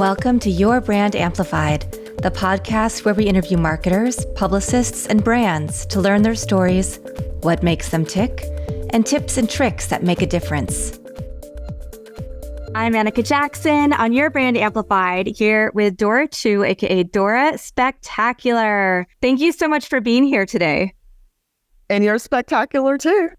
Welcome to Your Brand Amplified, the podcast where we interview marketers, publicists, and brands to learn their stories, what makes them tick, and tips and tricks that make a difference. I'm Annika Jackson on Your Brand Amplified, here with Dora 2, aka DoraSpectacular. Thank you so much for being here today. And you're spectacular too.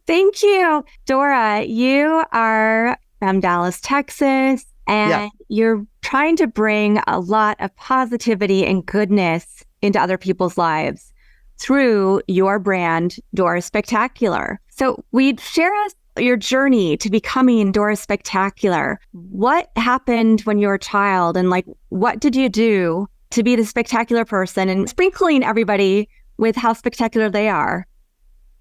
Thank you. Dora, you are from Dallas, Texas, and you're trying to bring a lot of positivity and goodness into other people's lives through your brand, DoraSpectacular. So we'd share us your journey to becoming DoraSpectacular. What happened when you were a child, and what did you do to be the spectacular person and sprinkling everybody with how spectacular they are?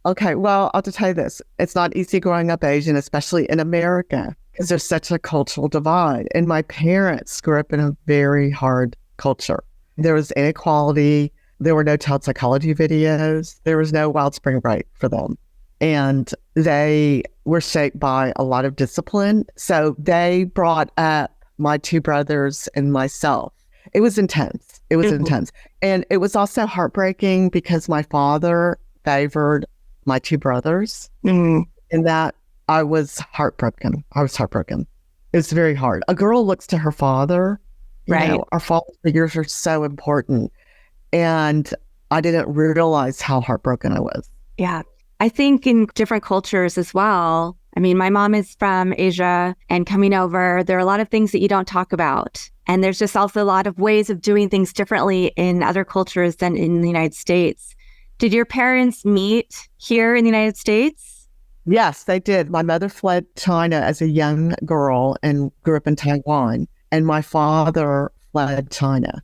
Okay, well, I'll just tell you this. It's not easy growing up Asian, especially in America, because there's such a cultural divide. And my parents grew up in a very hard culture. There was inequality. There were no child psychology videos. There was no Wild Spring Break for them. And they were shaped by a lot of discipline. So they brought up my two brothers and myself. It was intense. It was intense. And it was also heartbreaking because my father favored my two brothers. In that I was heartbroken. It was very hard. A girl looks to her father. Right. You know, our father figures are so important. And I didn't realize how heartbroken I was. Yeah. I think in different cultures as well. I mean, my mom is from Asia, and coming over, there are a lot of things that you don't talk about. And there's just also a lot of ways of doing things differently in other cultures than in the United States. Did your parents meet here in the United States? Yes, they did. My mother fled China as a young girl and grew up in Taiwan. And my father fled China.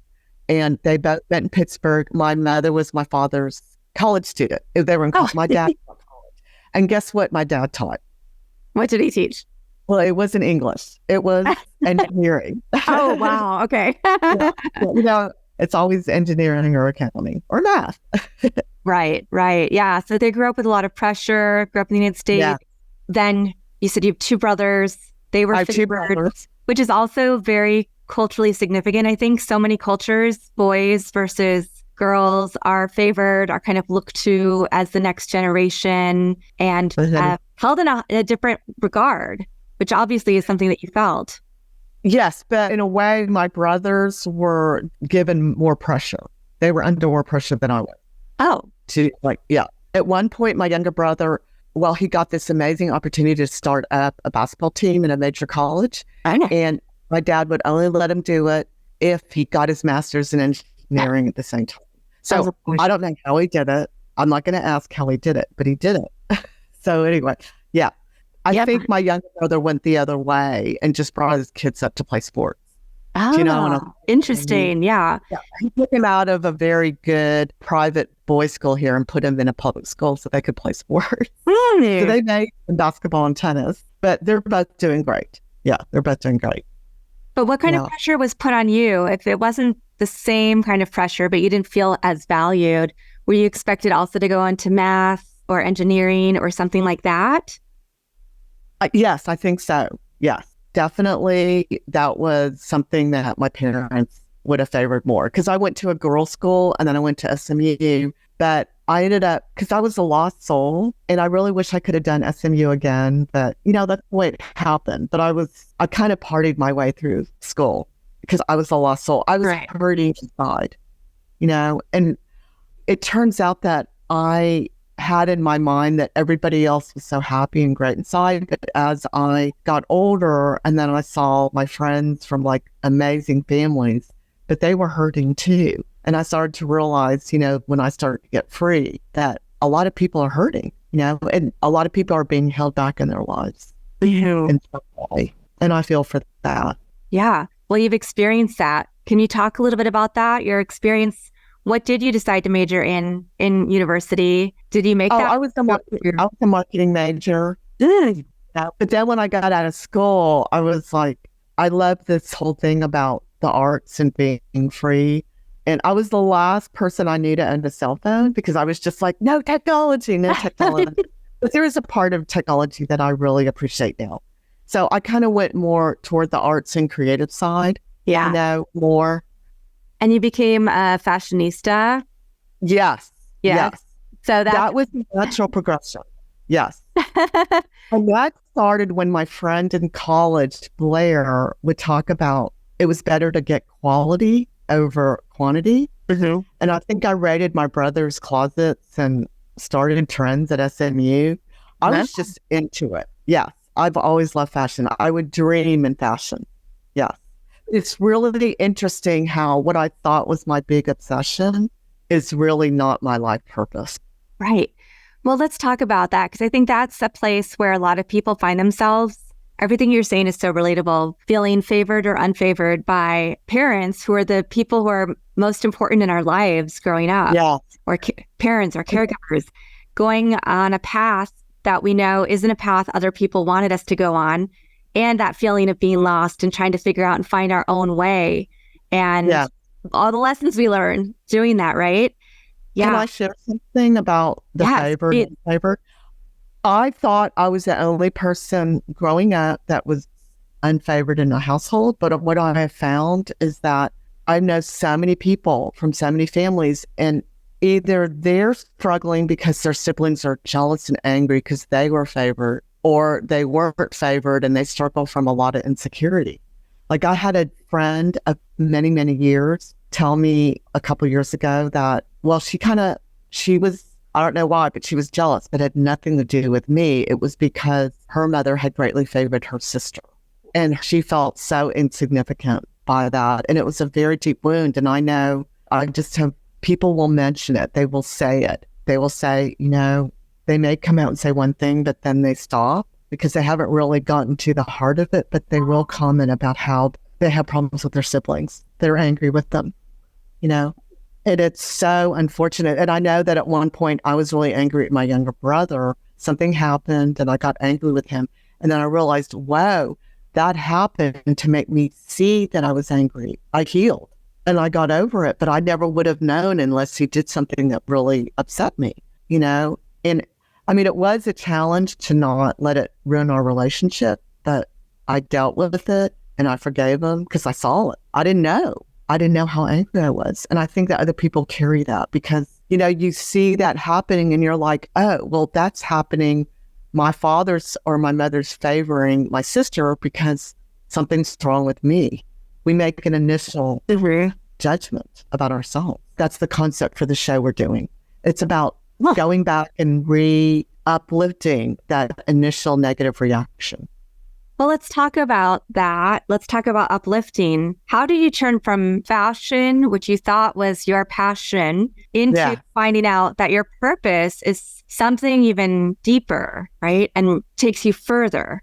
And they both met in Pittsburgh. My mother was my father's college student. They were in college. My dad taught college. And guess what my dad taught? What did he teach? Well, it wasn't English. It was engineering. Oh, wow. Okay. Yeah. You know, it's always engineering or accounting or math. Right. Yeah. So they grew up with a lot of pressure, grew up in the United States. Yeah. Then you said you have two brothers. They were favored, which is also very culturally significant. I think so many cultures, boys versus girls are favored, are kind of looked to as the next generation and held in a different regard, which obviously is something that you felt. Yes, but in a way, my brothers were given more pressure. They were under more pressure than I was. Oh. At one point, my younger brother, he got this amazing opportunity to start up a basketball team in a major college. And my dad would only let him do it if he got his master's in engineering at the same time. So I don't know how he did it. I'm not going to ask how he did it, but he did it. So anyway, yeah. I think my younger brother went the other way and just brought his kids up to play sports. Oh, you know, interesting. Yeah. He took him out of a very good private boys' school here and put him in a public school so they could play sports. Really? So they made basketball and tennis, but they're both doing great. Yeah, they're both doing great. But what kind of pressure was put on you? If it wasn't the same kind of pressure, but you didn't feel as valued, were you expected also to go into math or engineering or something like that? Yes, I think so. Yes, definitely. That was something that my parents would have favored more because I went to a girls' school and then I went to SMU. But I ended up, because I was a lost soul and I really wish I could have done SMU again. But, that's the way it happened. But I kind of partied my way through school because I was a lost soul. I was hurting inside, and it turns out that I had in my mind that everybody else was so happy and great inside. But as I got older and then I saw my friends from amazing families, but they were hurting too. And I started to realize, when I started to get free, that a lot of people are hurting, and a lot of people are being held back in their lives. In some way. And I feel for that. Yeah. Well, you've experienced that. Can you talk a little bit about that? Your experience. What did you decide to major in university? Did you make that? I was a marketing major. But then when I got out of school, I was like, I love this whole thing about the arts and being free. And I was the last person I knew to own a cell phone because I was just like, no technology. But there is a part of technology that I really appreciate now. So I kind of went more toward the arts and creative side. Yeah. More. And you became a fashionista? Yes. Yes. So that was a natural progression. Yes. And that started when my friend in college, Blair, would talk about it was better to get quality over quantity. Mm-hmm. And I think I raided my brother's closets and started trends at SMU. I was just into it. Yes. I've always loved fashion. I would dream in fashion. Yes. It's really interesting how what I thought was my big obsession is really not my life purpose. Right. Well, let's talk about that, because I think that's a place where a lot of people find themselves. Everything you're saying is so relatable, feeling favored or unfavored by parents who are the people who are most important in our lives growing up. Yeah. Or parents or caregivers, going on a path that we know isn't a path other people wanted us to go on. And that feeling of being lost and trying to figure out and find our own way. And all the lessons we learn doing that, right? Yeah. Can I share something about the favored and unfavored? I thought I was the only person growing up that was unfavored in a household. But what I have found is that I know so many people from so many families, and either they're struggling because their siblings are jealous and angry because they were favored, or they weren't favored and they struggle from a lot of insecurity. Like I had a friend of many, many years tell me a couple years ago that, well, she was, I don't know why, but she was jealous, but it had nothing to do with me. It was because her mother had greatly favored her sister. And she felt so insignificant by that. And it was a very deep wound. And I know, I just have, people will mention it. They will say it. They will say, they may come out and say one thing, but then they stop because they haven't really gotten to the heart of it, but they will comment about how they have problems with their siblings. They're angry with them, and it's so unfortunate. And I know that at one point I was really angry at my younger brother. Something happened and I got angry with him. And then I realized, whoa, that happened to make me see that I was angry. I healed and I got over it, but I never would have known unless he did something that really upset me, And I mean, it was a challenge to not let it ruin our relationship, but I dealt with it and I forgave him because I saw it. I didn't know how angry I was. And I think that other people carry that because, you see that happening and you're like, oh, well, that's happening. My father's or my mother's favoring my sister because something's wrong with me. We make an initial judgment about ourselves. That's the concept for the show we're doing. It's about going back and uplifting that initial negative reaction. Well, let's talk about that. Let's talk about uplifting. How did you turn from fashion, which you thought was your passion, into finding out that your purpose is something even deeper, right? And takes you further?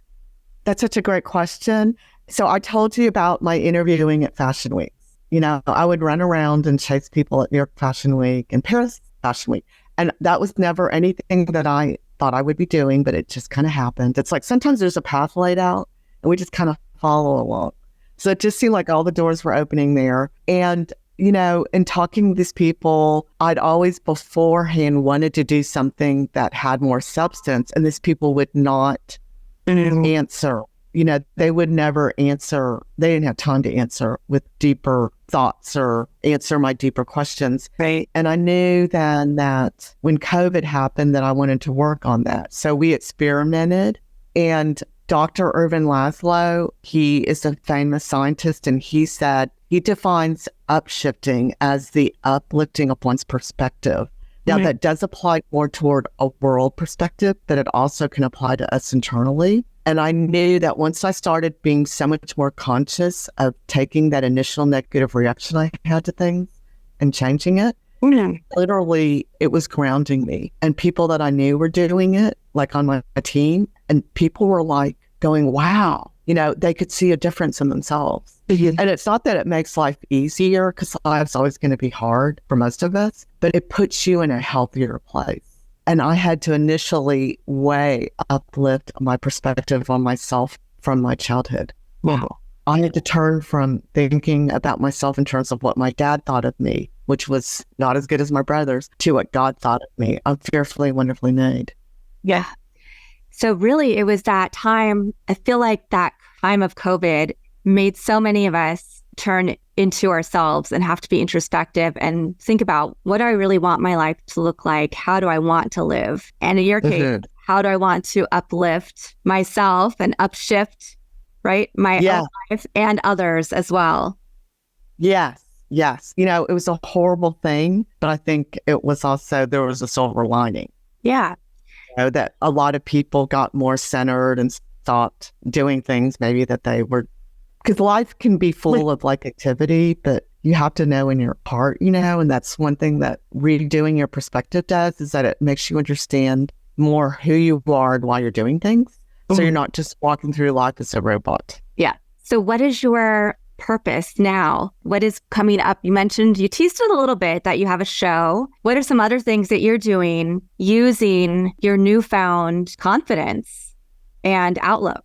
That's such a great question. So I told you about my interviewing at Fashion Week. I would run around and chase people at New York Fashion Week and Paris Fashion Week. And that was never anything that I thought I would be doing, but it just kind of happened. It's like sometimes there's a path laid out and we just kind of follow along. So it just seemed like all the doors were opening there. And, in talking to these people, I'd always beforehand wanted to do something that had more substance. And these people would not answer. They would never answer. They didn't have time to answer with deeper thoughts or answer my deeper questions. Right. And I knew then that when COVID happened that I wanted to work on that. So we experimented, and Dr. Irvin Laszlo, he is a famous scientist, and he said he defines upshifting as the uplifting of one's perspective. Now, that does apply more toward a world perspective, but it also can apply to us internally. And I knew that once I started being so much more conscious of taking that initial negative reaction I had to things and changing it, literally, it was grounding me. And people that I knew were doing it, like on my team, and people were like going, wow, they could see a difference in themselves. And it's not that it makes life easier, because life's always going to be hard for most of us, but it puts you in a healthier place. And I had to initially uplift my perspective on myself from my childhood. Wow. I had to turn from thinking about myself in terms of what my dad thought of me, which was not as good as my brother's, to what God thought of me. I'm fearfully, wonderfully made. Yeah. So really, it was that time. I feel like that time of COVID made so many of us turn into ourselves and have to be introspective and think about, what do I really want my life to look like? How do I want to live? And in your case, how do I want to uplift myself and upshift, right? My own life and others as well. Yes. Yes. You know, it was a horrible thing, but I think it was also, there was a silver lining. Yeah. You know, that a lot of people got more centered and stopped doing things maybe that they were, because life can be full of like activity, but you have to know in your part, you know, and that's one thing that redoing your perspective does, is that it makes you understand more who you are and why you're doing things. So you're not just walking through life as a robot. Yeah. So what is your purpose now? What is coming up? You mentioned, you teased it a little bit, that you have a show. What are some other things that you're doing using your newfound confidence and outlook?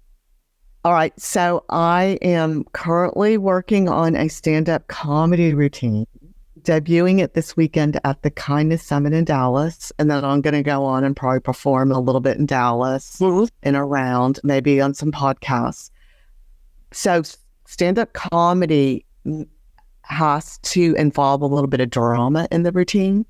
All right. So I am currently working on a stand-up comedy routine, debuting it this weekend at the Kindness Summit in Dallas. And then I'm going to go on and probably perform a little bit in Dallas and around, maybe on some podcasts. So stand-up comedy has to involve a little bit of drama in the routine.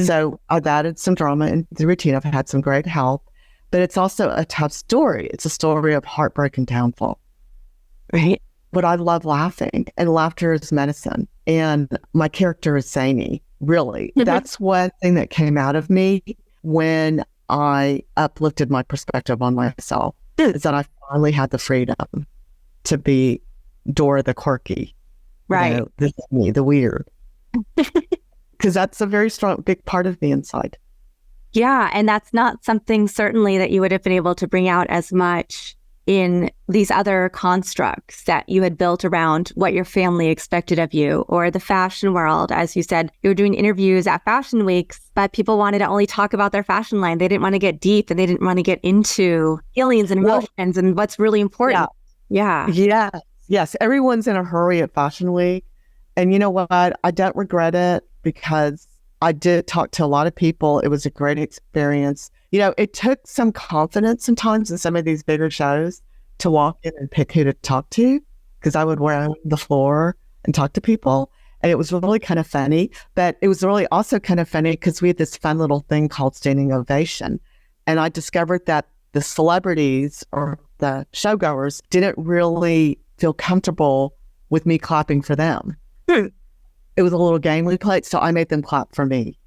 So I've added some drama in the routine. I've had some great help, but it's also a tough story. It's a story of heartbreak and downfall. Right. But I love laughing, and laughter is medicine. And my character is zany, really. That's one thing that came out of me when I uplifted my perspective on myself, is that I finally had the freedom to be Dora the quirky. Right. You know, this is me, the weird. Because that's a very strong, big part of me inside. Yeah. And that's not something certainly that you would have been able to bring out as much in these other constructs that you had built around what your family expected of you, or the fashion world. As you said, you were doing interviews at fashion weeks, but people wanted to only talk about their fashion line. They didn't want to get deep, and they didn't want to get into feelings and emotions and what's really important. Yeah. Yes. Everyone's in a hurry at Fashion Week. And you know what? I don't regret it, because I did talk to a lot of people. It was a great experience. You know, it took some confidence sometimes in some of these bigger shows to walk in and pick who to talk to, because I would roam the floor and talk to people. And it was really kind of funny, but it was really also kind of funny because we had this fun little thing called standing ovation. And I discovered that the celebrities or the showgoers didn't really feel comfortable with me clapping for them. It was a little game we played, so I made them clap for me.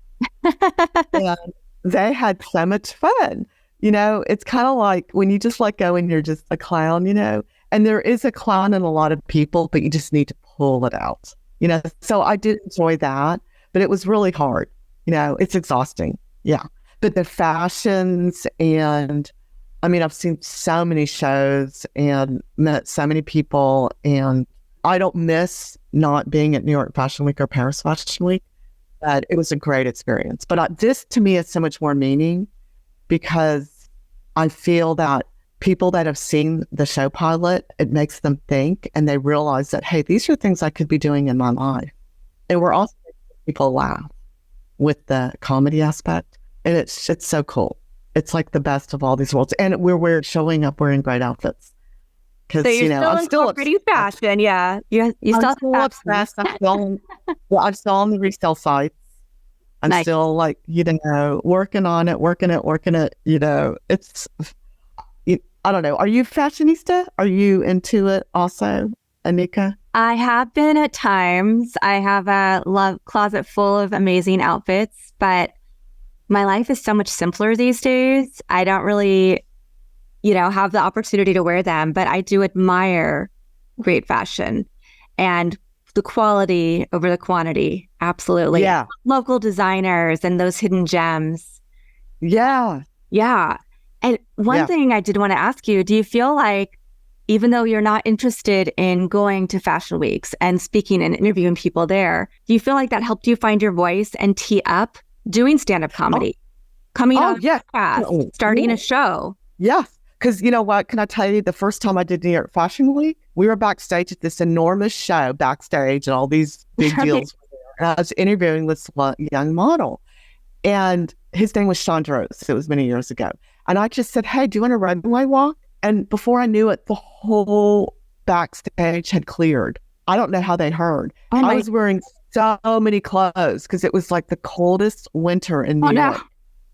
And they had so much fun. You know, it's kind of like when you just let go and you're just a clown, you know, and there is a clown in a lot of people, but you just need to pull it out, you know. So I did enjoy that, but it was really hard. You know, it's exhausting. Yeah. But the fashions, and I mean, I've seen so many shows and met so many people, and I don't miss not being at New York Fashion Week or Paris Fashion Week, but it was a great experience. But this to me is so much more meaning, because I feel that people that have seen the show pilot, it makes them think, and they realize that, hey, these are things I could be doing in my life. And we're also making people laugh with the comedy aspect. And it's so cool. It's like the best of all these worlds. And we're showing up wearing great outfits. So I'm still pretty fashion, yeah. You still obsessed. I'm still on the resale sites. I'm still like, you know, working it. You know, I don't know. Are you fashionista? Are you into it also, Anika? I have been at times. I have a closet full of amazing outfits, but my life is so much simpler these days. I don't really, you know, have the opportunity to wear them, but I do admire great fashion and the quality over the quantity. Absolutely. Yeah. Local designers and those hidden gems. Yeah. Yeah. And one thing I did want to ask you, do you feel like, even though you're not interested in going to fashion weeks and speaking and interviewing people there, do you feel like that helped you find your voice and tee up doing stand-up comedy? Coming out of class, starting a show. Yes. Because you know what? Can I tell you, the first time I did New York Fashion Week, we were backstage at this enormous show backstage, and all these big deals were there. And I was interviewing this young model, and his name was Chandros. It was many years ago. And I just said, hey, do you want a runway walk? And before I knew it, the whole backstage had cleared. I don't know how they heard. I was wearing so many clothes because it was like the coldest winter in New York.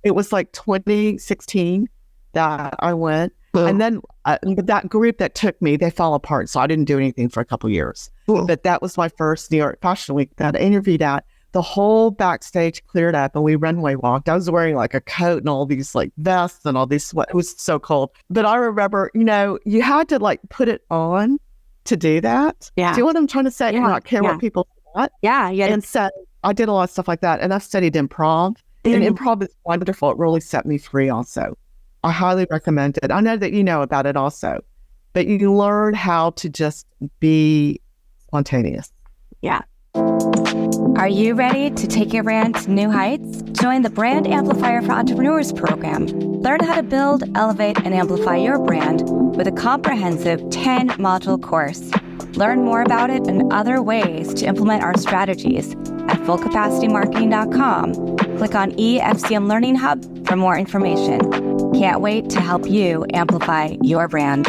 It was like 2016 that I went. And then that group that took me, they fell apart. So I didn't do anything for a couple of years. But that was my first New York Fashion Week that I interviewed at. The whole backstage cleared up and we runway walked. I was wearing like a coat and all these like vests and all these sweat. It was so cold. But I remember, you had to like put it on to do that. Yeah. Do you know what I'm trying to say? Yeah. Not care what people thought. Yeah. And so I did a lot of stuff like that. And I've studied improv. And improv is wonderful. It really set me free also. I highly recommend it. I know that you know about it also. But you learn how to just be spontaneous. Yeah. Are you ready to take your brand to new heights? Join the Brand Amplifier for Entrepreneurs program. Learn how to build, elevate, and amplify your brand with a comprehensive 10-module course. Learn more about it and other ways to implement our strategies at fullcapacitymarketing.com. Click on EFCM Learning Hub for more information. Can't wait to help you amplify your brand.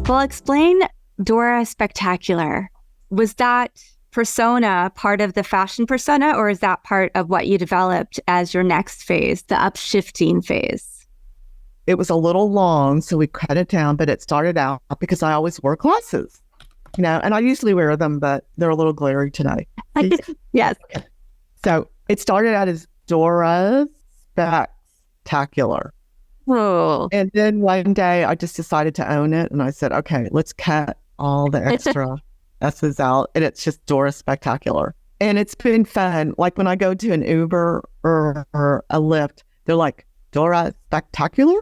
Well, explain DoraSpectacular. Was that persona part of the fashion persona, or is that part of what you developed as your next phase, the upshifting phase? It was a little long, so we cut it down, but it started out because I always wore glasses, and I usually wear them, but they're a little glary today. Yes. Okay. So it started out as DoraSpectacular. Oh. And then one day I just decided to own it. And I said, okay, let's cut all the extra S's out. And it's just DoraSpectacular. And it's been fun. Like when I go to an Uber or a Lyft, they're like, DoraSpectacular?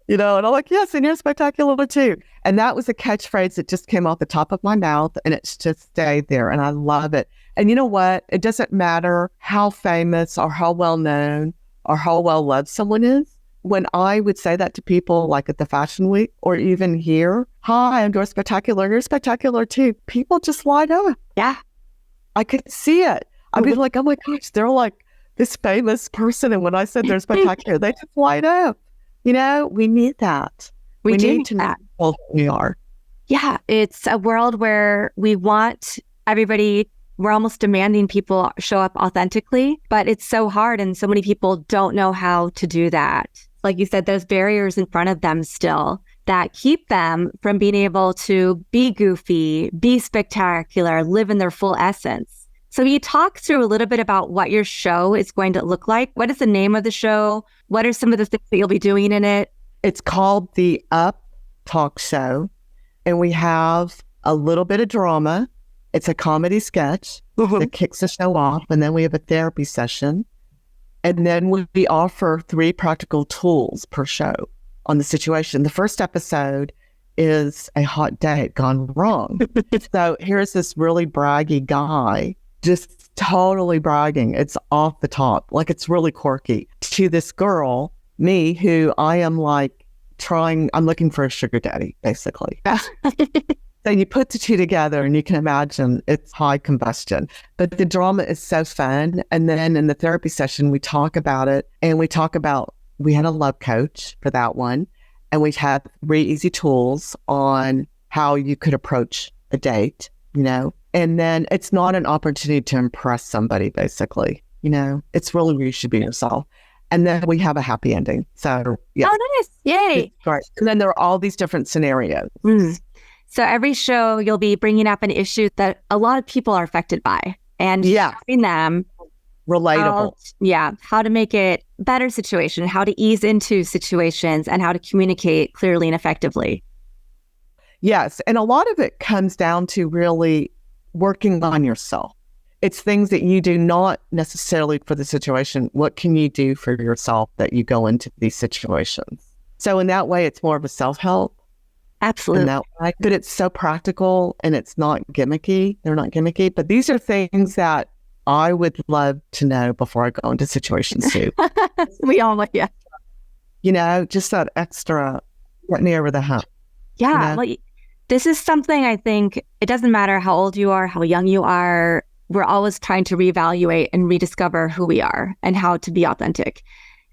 And I'm like, yes, and you're spectacular too. And that was a catchphrase that just came off the top of my mouth and it's just stayed there. And I love it. And you know what? It doesn't matter how famous or how well known or how well loved someone is. When I would say that to people like at the Fashion Week or even here, hi, I'm DoraSpectacular, you're spectacular too. People just light up. Yeah. I could see it. I'd be like, oh my gosh, they're like this famous person. And when I said they're spectacular, they just light up. We need that. We need to know who we are. Yeah. It's a world where we want everybody, we're almost demanding people show up authentically, but it's so hard and so many people don't know how to do that. Like you said, there's barriers in front of them still that keep them from being able to be goofy, be spectacular, live in their full essence. So you talk through a little bit about what your show is going to look like. What is the name of the show? What are some of the things that you'll be doing in it? It's called the Up Talk Show, and we have a little bit of drama. It's a comedy sketch that kicks the show off, and then we have a therapy session. And then we offer 3 practical tools per show on the situation. The first episode is a hot date gone wrong. So here's this really braggy guy, just totally bragging. It's off the top, like it's really quirky. To this girl, me, who I am like I'm looking for a sugar daddy, basically. So you put the two together and you can imagine it's high combustion. But the drama is so fun. And then in the therapy session, we talk about it. And we had a love coach for that one. And we had 3 easy tools on how you could approach a date, And then it's not an opportunity to impress somebody, basically. It's really where you should be yourself. And then we have a happy ending. So, yeah. Oh, nice. Yay. Right. And then there are all these different scenarios. So every show you'll be bringing up an issue that a lot of people are affected by and showing them relatable. How to make it a better situation, how to ease into situations and how to communicate clearly and effectively. Yes. And a lot of it comes down to really working on yourself. It's things that you do not necessarily for the situation. What can you do for yourself that you go into these situations? So in that way, it's more of a self-help. Absolutely. But it's so practical and it's not gimmicky. They're not gimmicky, but these are things that I would love to know before I go into situations too. We all like, just that extra getting me over the hump. Yeah. Well, this is something I think it doesn't matter how old you are, how young you are, we're always trying to reevaluate and rediscover who we are and how to be authentic.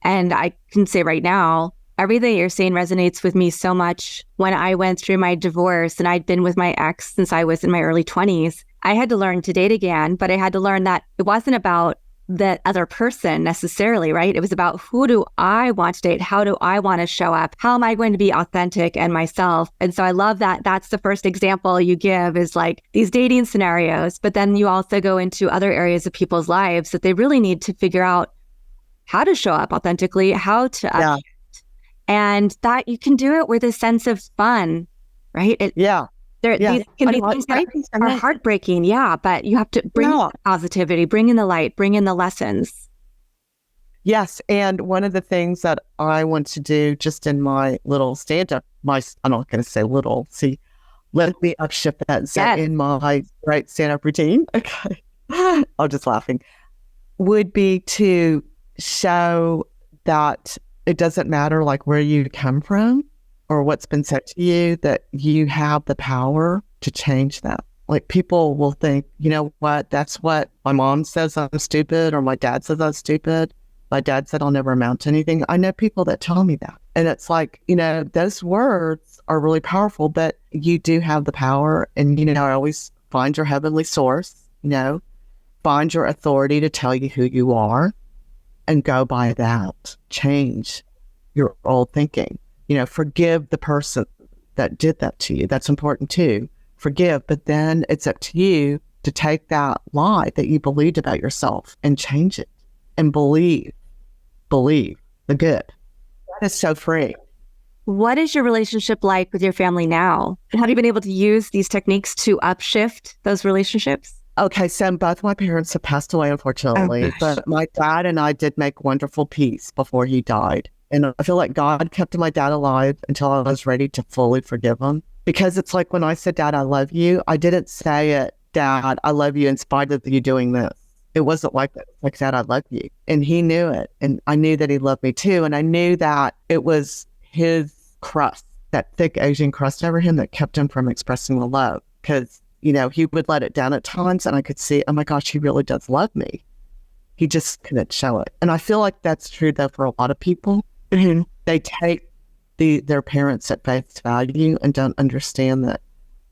And I can say right now, everything you're saying resonates with me so much. When I went through my divorce and I'd been with my ex since I was in my early 20s, I had to learn to date again, but I had to learn that it wasn't about the other person necessarily, right? It was about, who do I want to date? How do I want to show up? How am I going to be authentic and myself? And so I love that that's the first example you give, is like these dating scenarios, but then you also go into other areas of people's lives that they really need to figure out how to show up authentically, how to upshift. And that you can do it with a sense of fun, right? These can be things that are heartbreaking, but you have to bring in positivity, bring in the light, bring in the lessons. Yes, and one of the things that I want to do just in my little stand-up, I'm not going to say little, let me upshift that in my stand-up routine. Okay, I'm just laughing. Would be to show that it doesn't matter like where you come from or what's been said to you, that you have the power to change that. Like, people will think, you know what, that's what my mom says, I'm stupid, or my dad says I'm stupid. My dad said I'll never amount to anything. I know people that tell me that. And it's like, those words are really powerful, but you do have the power. And, I always find your heavenly source, find your authority to tell you who you are and go by that. Change your old thinking. Forgive the person that did that to you. That's important too. Forgive, but then it's up to you to take that lie that you believed about yourself and change it and believe the good. That is so free. What is your relationship like with your family now? Have you been able to use these techniques to upshift those relationships? Okay, so both my parents have passed away, unfortunately, but my dad and I did make wonderful peace before he died. And I feel like God kept my dad alive until I was ready to fully forgive him. Because it's like, when I said, Dad, I love you, I didn't say it, Dad, I love you in spite of you doing this. It wasn't like that. Like, Dad, I love you. And he knew it. And I knew that he loved me too. And I knew that it was his crust, that thick Asian crust over him, that kept him from expressing the love. Because, he would let it down at times, and I could see, oh my gosh, he really does love me. He just couldn't show it. And I feel like that's true, though, for a lot of people. Mm-hmm. They take their parents at face value and don't understand that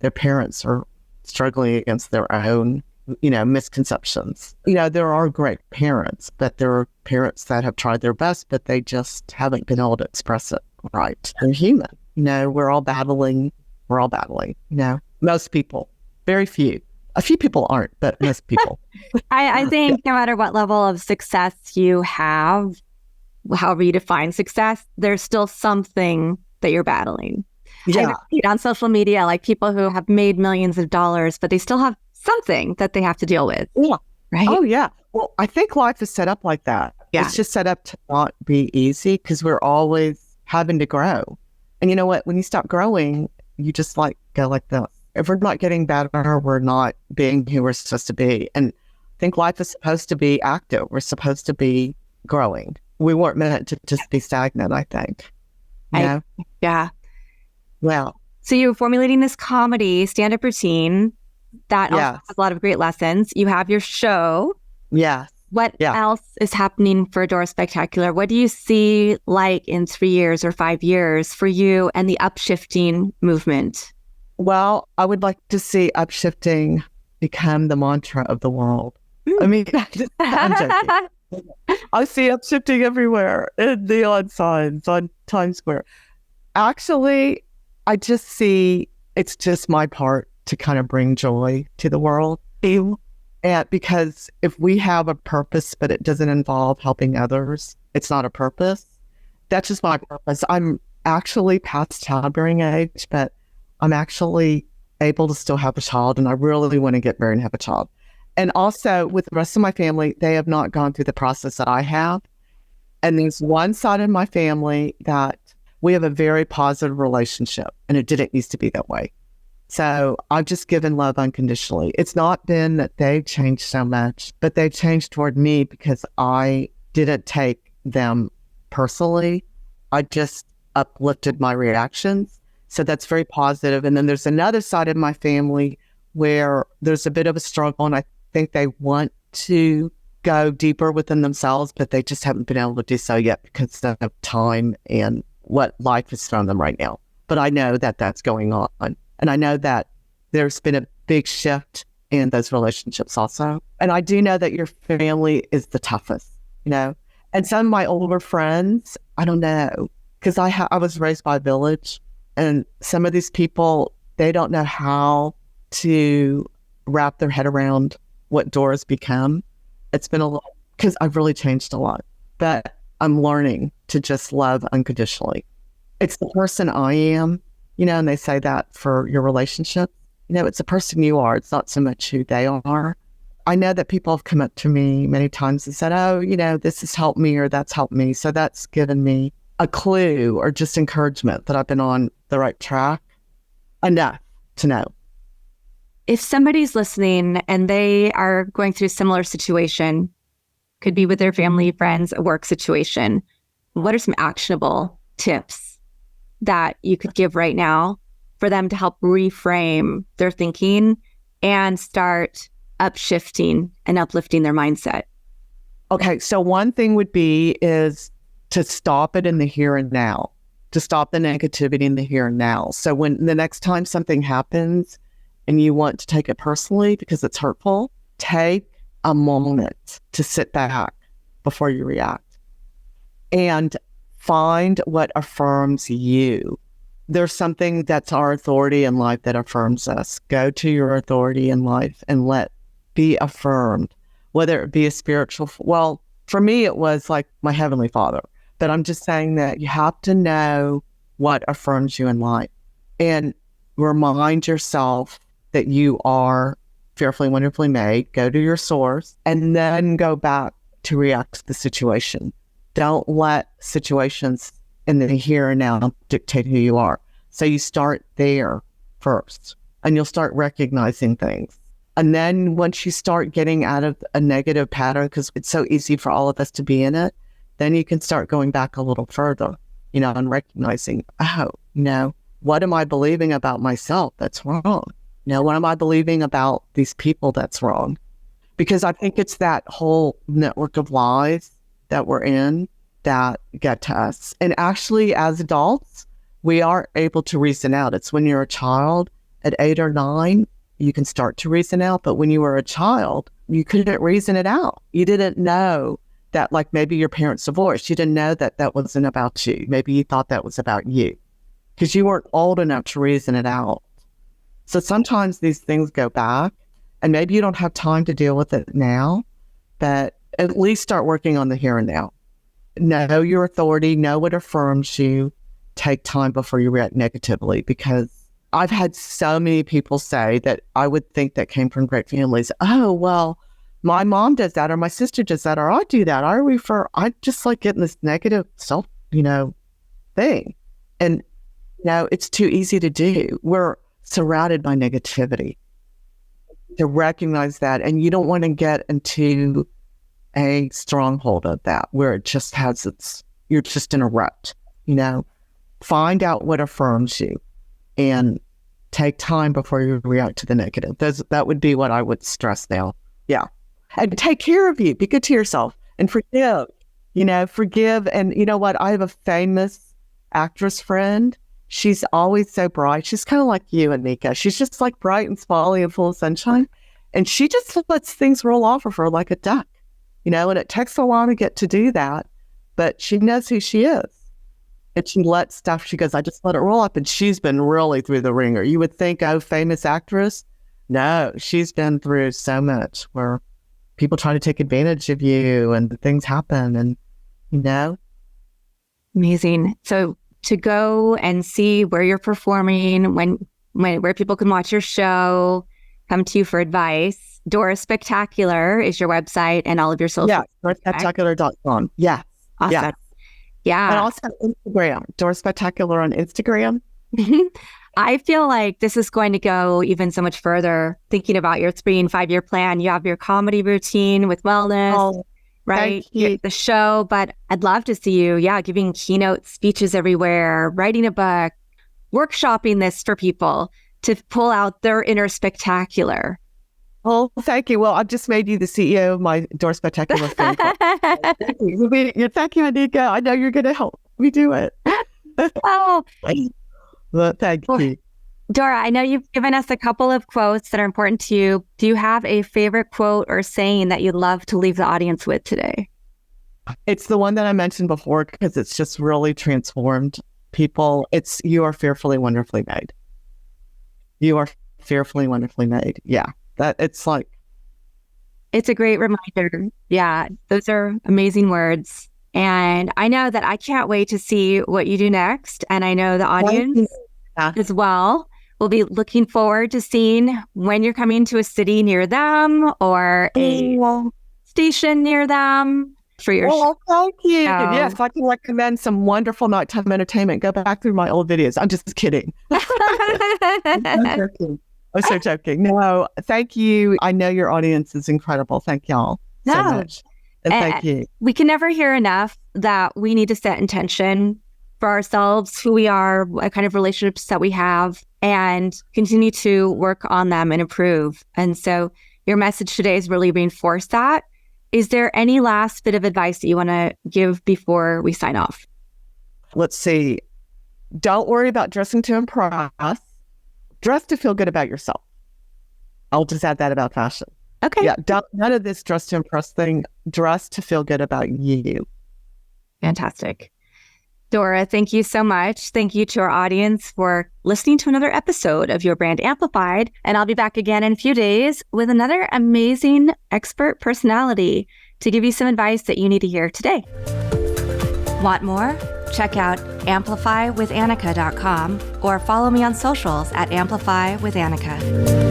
their parents are struggling against their own, misconceptions. There are great parents, but there are parents that have tried their best, but they just haven't been able to express it right. They're human. We're all battling. Most people, very few. A few people aren't, but most people. I think no matter what level of success you have, however you define success, there's still something that you're battling. Yeah. On social media, like people who have made millions of dollars, but they still have something that they have to deal with. Yeah. Right? Oh, yeah. Well, I think life is set up like that. Yeah. It's just set up to not be easy, because we're always having to grow. And you know what? When you stop growing, you just go like this. If we're not getting better, we're not being who we're supposed to be. And I think life is supposed to be active. We're supposed to be growing. We weren't meant to just be stagnant, I think. Yeah. Well. So you're formulating this comedy stand-up routine that also has a lot of great lessons. You have your show. Yeah. What else is happening for DoraSpectacular? What do you see like in 3 years or 5 years for you and the upshifting movement? Well, I would like to see upshifting become the mantra of the world. I mean, I'm joking. I see upshifting everywhere in neon signs on Times Square. Actually, I just see it's just my part to kind of bring joy to the world. And because if we have a purpose, but it doesn't involve helping others, it's not a purpose. That's just my purpose. I'm actually past childbearing age, but I'm actually able to still have a child, and I really want to get married and have a child. And also with the rest of my family, they have not gone through the process that I have. And there's one side of my family that we have a very positive relationship, and it didn't used to be that way. So I've just given love unconditionally. It's not been that they've changed so much, but they've changed toward me because I didn't take them personally. I just uplifted my reactions. So that's very positive. And then there's another side of my family where there's a bit of a struggle, and I think they want to go deeper within themselves, but they just haven't been able to do so yet because of time and what life has thrown them right now. But I know that that's going on. And I know that there's been a big shift in those relationships also. And I do know that your family is the toughest, you know. And some of my older friends, I don't know, because I was raised by a village, and some of these people, they don't know how to wrap their head around what Dora's become. It's been a lot, because I've really changed a lot, but I'm learning to just love unconditionally. It's the person I am, you know, and they say that for your relationship. You know, it's the person you are. It's not so much who they are. I know that people have come up to me many times and said, oh, you know, this has helped me or that's helped me. So that's given me a clue or just encouragement that I've been on the right track enough to know. If somebody's listening and they are going through a similar situation, could be with their family, friends, a work situation, what are some actionable tips that you could give right now for them to help reframe their thinking and start upshifting and uplifting their mindset? Okay, so one thing would be is to stop it in the here and now, to stop the negativity in the here and now. So when the next time something happens and you want to take it personally because it's hurtful, take a moment to sit back before you react and find what affirms you. There's something that's our authority in life that affirms us. Go to your authority in life and be affirmed, whether it be a spiritual, well, for me, it was like my Heavenly Father. But I'm just saying that you have to know what affirms you in life and remind yourself that you are fearfully, wonderfully made. Go to your source and then go back to react to the situation. Don't let situations in the here and now dictate who you are. So you start there first and you'll start recognizing things. And then once you start getting out of a negative pattern, because it's so easy for all of us to be in it, then you can start going back a little further, you know, and recognizing, oh, you know, what am I believing about myself that's wrong? You know, what am I believing about these people that's wrong? Because I think it's that whole network of lies that we're in that get to us. And actually, as adults, we are able to reason out. It's when you're a child at 8 or 9, you can start to reason out. But when you were a child, you couldn't reason it out. You didn't know that, like, maybe your parents divorced. You didn't know that that wasn't about you. Maybe you thought that was about you because you weren't old enough to reason it out. So sometimes these things go back and maybe you don't have time to deal with it now, but at least start working on the here and now. Know your authority, know what affirms you, take time before you react negatively, because I've had so many people say that I would think that came from great families. Oh, well, my mom does that or my sister does that or I do that. I just like getting this negative self, you know, thing. And, you know, it's too easy to do. We're surrounded by negativity. To recognize that, and you don't want to get into a stronghold of that where it just you're just in a rut, you know. Find out what affirms you and take time before you react to the negative. That would be what I would stress now. Yeah. And take care of you. Be good to yourself and forgive. You know, forgive. And you know what? I have a famous actress friend. She's always so bright. She's kind of like you, Anika. She's just like bright and smiley and full of sunshine. And she just lets things roll off of her like a duck, you know, and it takes a while to get to do that, but she knows who she is. And she lets stuff, she goes, I just let it roll up. And she's been really through the ringer. You would think, oh, famous actress. No, she's been through so much where people try to take advantage of you and things happen and, you know. Amazing. So to go and see where you're performing, where people can watch your show, come to you for advice. DoraSpectacular is your website and all of your social. Yeah, DoraSpectacular.com. Yeah. Awesome. Yeah. Yeah. And also Instagram, DoraSpectacular on Instagram. I feel like this is going to go even so much further. Thinking about your 3 and 5 year plan, you have your comedy routine with wellness, right? The show, but I'd love to see you, giving keynote speeches everywhere, writing a book, workshopping this for people to pull out their inner spectacular. Oh, thank you. Well, I've just made you the CEO of my DoraSpectacular fan club. Thank you. Thank you, Anika. I know you're going to help me do it. Oh, Well, thank you. Dora, I know you've given us a couple of quotes that are important to you. Do you have a favorite quote or saying that you'd love to leave the audience with today? It's the one that I mentioned before because it's just really transformed people. It's, you are fearfully, wonderfully made. You are fearfully, wonderfully made. Yeah. That it's like. It's a great reminder. Yeah. Those are amazing words. And I know that I can't wait to see what you do next. And I know the audience as well will be looking forward to seeing when you're coming to a city near them or a station near them for your show. Thank you. Yes, if I can recommend some wonderful nighttime entertainment, go back through my old videos. I'm just kidding. I'm so joking. No, thank you. I know your audience is incredible. Thank y'all so much. And thank you. We can never hear enough that we need to set intention for ourselves, who we are, what kind of relationships that we have, and continue to work on them and improve. And so your message today has really reinforced that. Is there any last bit of advice that you want to give before we sign off? Let's see. Don't worry about dressing to impress. Dress to feel good about yourself. I'll just add that about fashion. Okay. Yeah. None of this dress to impress thing. Dress to feel good about you. Fantastic. Dora, thank you so much. Thank you to our audience for listening to another episode of Your Brand Amplified. And I'll be back again in a few days with another amazing expert personality to give you some advice that you need to hear today. Want more? Check out amplifywithannika.com or follow me on socials at amplifywithannika.